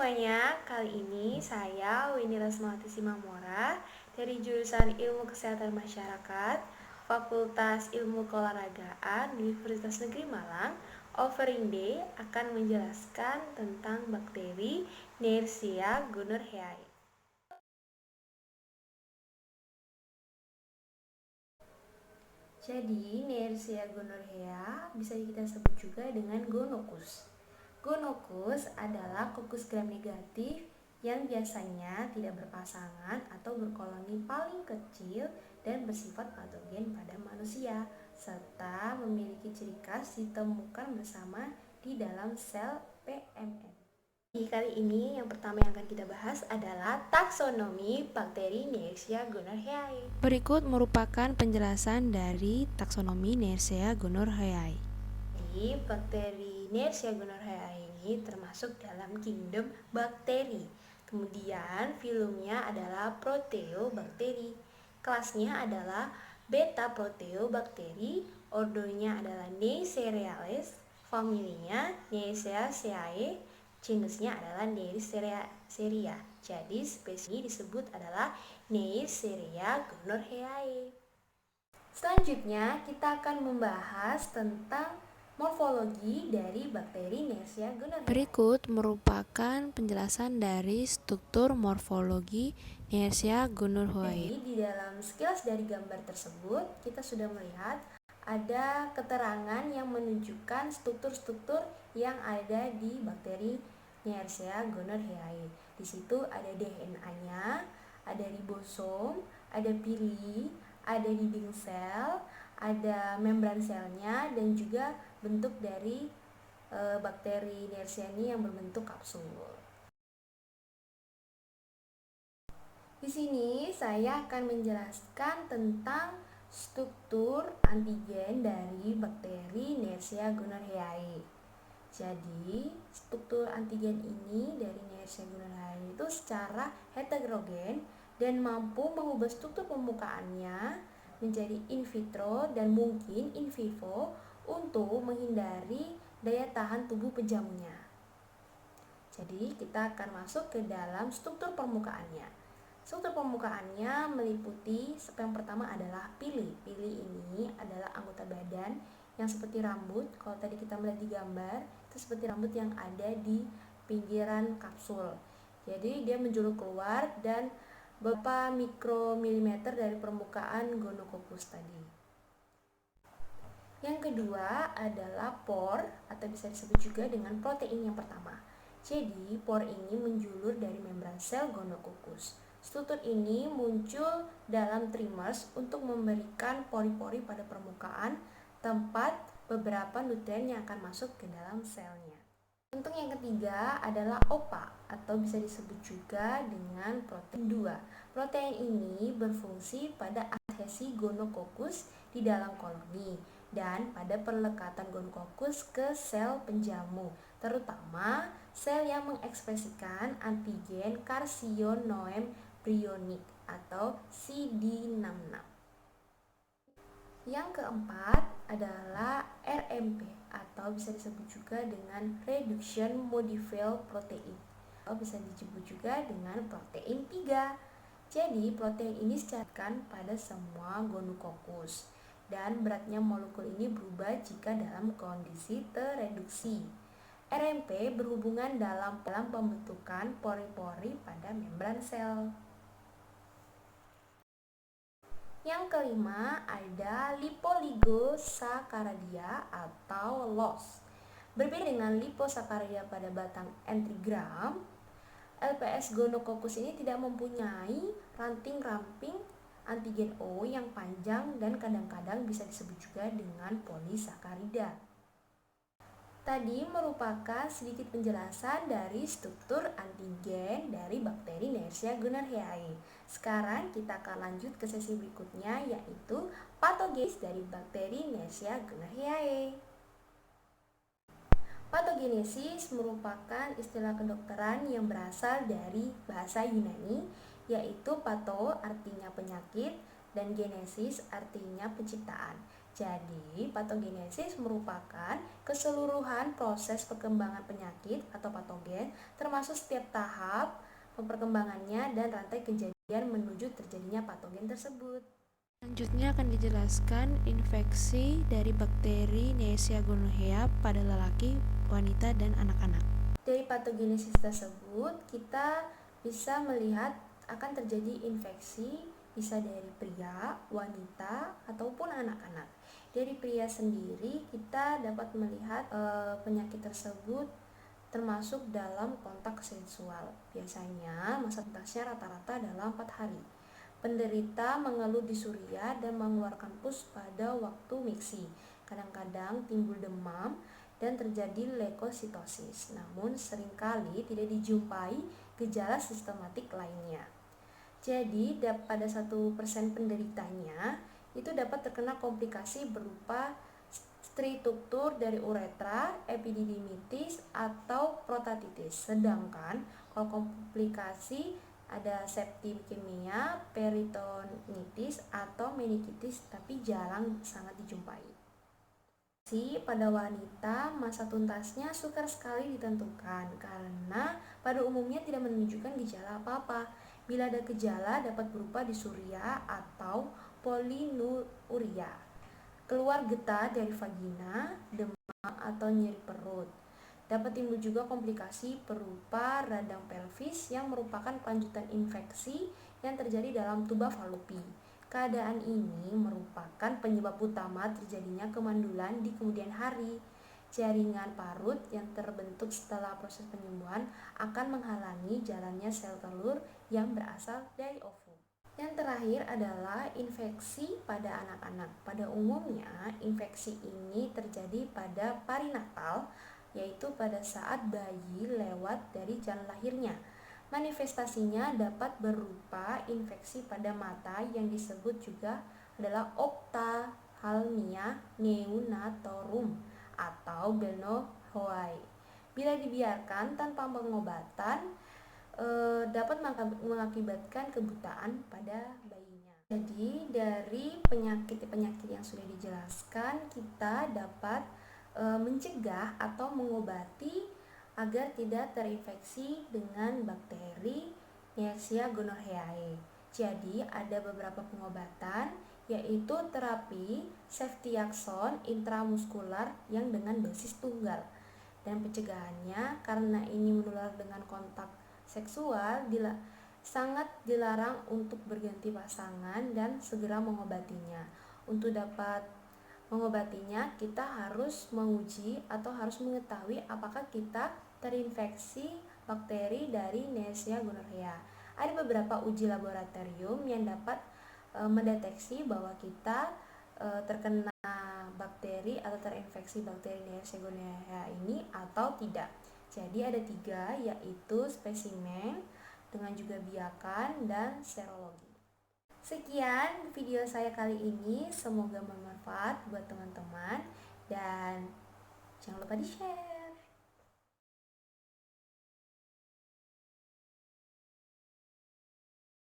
semuanya, kali ini saya Winnie Rasmawati Simamora dari jurusan Ilmu Kesehatan Masyarakat, Fakultas Ilmu Keolahragaan Universitas Negeri Malang, Offering Day akan menjelaskan tentang bakteri Neisseria gonorrhoeae. Jadi, Neisseria gonorrhoeae bisa kita sebut juga dengan gonokus. Gonokus adalah kokus gram negatif yang biasanya tidak berpasangan atau berkoloni paling kecil dan bersifat patogen pada manusia, serta memiliki ciri khas ditemukan bersama di dalam sel PMN. Di kali ini yang pertama yang akan kita bahas adalah taksonomi bakteri Neisseria gonorrhoeae. Berikut merupakan penjelasan dari taksonomi Neisseria gonorrhoeae. Jadi, bakteri Neisseria gonorrhoeae ini termasuk dalam kingdom bakteri. Kemudian filumnya adalah Proteobakteri. Kelasnya adalah Beta Proteobakteri, ordonya adalah Neissereales, familinya Neisseaceae, genusnya adalah Neisseria. Jadi spesies disebut adalah Neisseria gonorrhoeae. Selanjutnya kita akan membahas tentang morfologi dari bakteri Neisseria gonorrhoeae. Berikut merupakan penjelasan dari struktur morfologi Neisseria gonorrhoeae. Jadi di dalam sekilas dari gambar tersebut kita sudah melihat ada keterangan yang menunjukkan struktur-struktur yang ada di bakteri Neisseria gonorrhoeae. Di situ ada DNA-nya, ada ribosom, ada pili, ada dinding sel, ada membran selnya, dan juga bentuk dari bakteri Neisseria ini yang berbentuk kapsul. Di sini saya akan menjelaskan tentang struktur antigen dari bakteri Neisseria gonorrhoeae. Jadi, struktur antigen ini dari Neisseria gonorrhoeae itu secara heterogen dan mampu mengubah struktur permukaannya menjadi in vitro dan mungkin in vivo untuk menghindari daya tahan tubuh penjamunya. Jadi, kita akan masuk ke dalam struktur permukaannya. Struktur permukaannya meliputi yang pertama adalah pili. Pili ini adalah anggota badan yang seperti rambut. Kalau tadi kita melihat di gambar, itu seperti rambut yang ada di pinggiran kapsul. Jadi dia menjulur keluar dan beberapa mikromilimeter dari permukaan gonococcus tadi. Yang kedua adalah por, atau bisa disebut juga dengan protein yang pertama. Jadi por ini menjulur dari membran sel gonococcus. Struktur ini muncul dalam trimers untuk memberikan pori-pori pada permukaan tempat beberapa nutrien yang akan masuk ke dalam selnya. Bentuk yang ketiga adalah OPA, atau bisa disebut juga dengan protein 2. Protein ini berfungsi pada adhesi gonococcus di dalam koloni dan pada pelekatan gonococcus ke sel penjamu, terutama sel yang mengekspresikan antigen carcinoem bryonik atau CD66. Yang keempat adalah RMP, atau bisa disebut juga dengan Reduction Modified Protein, atau bisa disebut juga dengan protein 3. Jadi protein ini dicatkan pada semua gonococcus dan beratnya molekul ini berubah jika dalam kondisi tereduksi. RMP berhubungan dalam pembentukan pori-pori pada membran sel. Yang kelima ada lipoligosaccharidia atau LOS. Berbeda dengan liposaccharidia pada batang entrigram, LPS gonococcus ini tidak mempunyai ranting ramping antigen O yang panjang dan kadang-kadang bisa disebut juga dengan polisakarida. Tadi merupakan sedikit penjelasan dari struktur antigen dari bakteri Neisseria gonorrhoeae. Sekarang kita akan lanjut ke sesi berikutnya, yaitu patogenesis dari bakteri Neisseria gonorrhoeae. Patogenesis merupakan istilah kedokteran yang berasal dari bahasa Yunani, yaitu patho artinya penyakit dan genesis artinya penciptaan. Jadi, patogenesis merupakan keseluruhan proses perkembangan penyakit atau patogen, termasuk setiap tahap perkembangannya dan rantai kejadian menuju terjadinya patogen tersebut. Selanjutnya akan dijelaskan infeksi dari bakteri Neisseria gonorrhea pada lelaki, wanita, dan anak-anak. Dari patogenesis tersebut, kita bisa melihat akan terjadi infeksi bisa dari pria, wanita, ataupun anak-anak. Dari pria sendiri, kita dapat melihat penyakit tersebut termasuk dalam kontak seksual. Biasanya masa tuntasnya rata-rata dalam 4 hari. Penderita mengeluh disuria dan mengeluarkan pus pada waktu miksi. Kadang-kadang timbul demam dan terjadi leukositosis, namun seringkali tidak dijumpai gejala sistematik lainnya. Jadi pada 1% penderitanya itu dapat terkena komplikasi berupa strituktur dari uretra, epididimitis, atau prostatitis. Sedangkan kalau komplikasi ada septikemia, peritonitis, atau meningitis, tapi jarang sangat dijumpai. Pada wanita, masa tuntasnya sukar sekali ditentukan karena pada umumnya tidak menunjukkan gejala apa-apa. Bila ada gejala dapat berupa disuria atau polinuria, keluar getah dari vagina, demam atau nyeri perut. Dapat timbul juga komplikasi berupa radang pelvis yang merupakan kelanjutan infeksi yang terjadi dalam tuba Fallopi. Keadaan ini merupakan penyebab utama terjadinya kemandulan di kemudian hari. Jaringan parut yang terbentuk setelah proses penyembuhan akan menghalangi jalannya sel telur yang berasal dari ovum. Yang terakhir adalah infeksi pada anak-anak. Pada umumnya, infeksi ini terjadi pada perinatal, yaitu pada saat bayi lewat dari jalan lahirnya. Manifestasinya dapat berupa infeksi pada mata yang disebut juga adalah ophthalmia neonatorum atau gonorrhoeae. Bila dibiarkan tanpa pengobatan, dapat mengakibatkan kebutaan pada bayinya. Jadi dari penyakit-penyakit yang sudah dijelaskan, kita dapat mencegah atau mengobati agar tidak terinfeksi dengan bakteri Neisseria gonorrhoeae. Jadi ada beberapa pengobatan, yaitu terapi ceftriaxone intramuskular yang dengan dosis tunggal. Dan pencegahannya karena ini menular dengan kontak seksual, sangat dilarang untuk berganti pasangan dan segera mengobatinya. Untuk dapat mengobatinya, kita harus menguji atau harus mengetahui apakah kita terinfeksi bakteri dari Neisseria gonorrhea. Ada beberapa uji laboratorium yang dapat mendeteksi bahwa kita terkena bakteri atau terinfeksi bakteri Neisseria gonorrhea ini atau tidak. Jadi ada 3, yaitu spesimen, dengan juga biakan, dan serologi. Sekian video saya kali ini, semoga bermanfaat buat teman-teman dan jangan lupa di-share.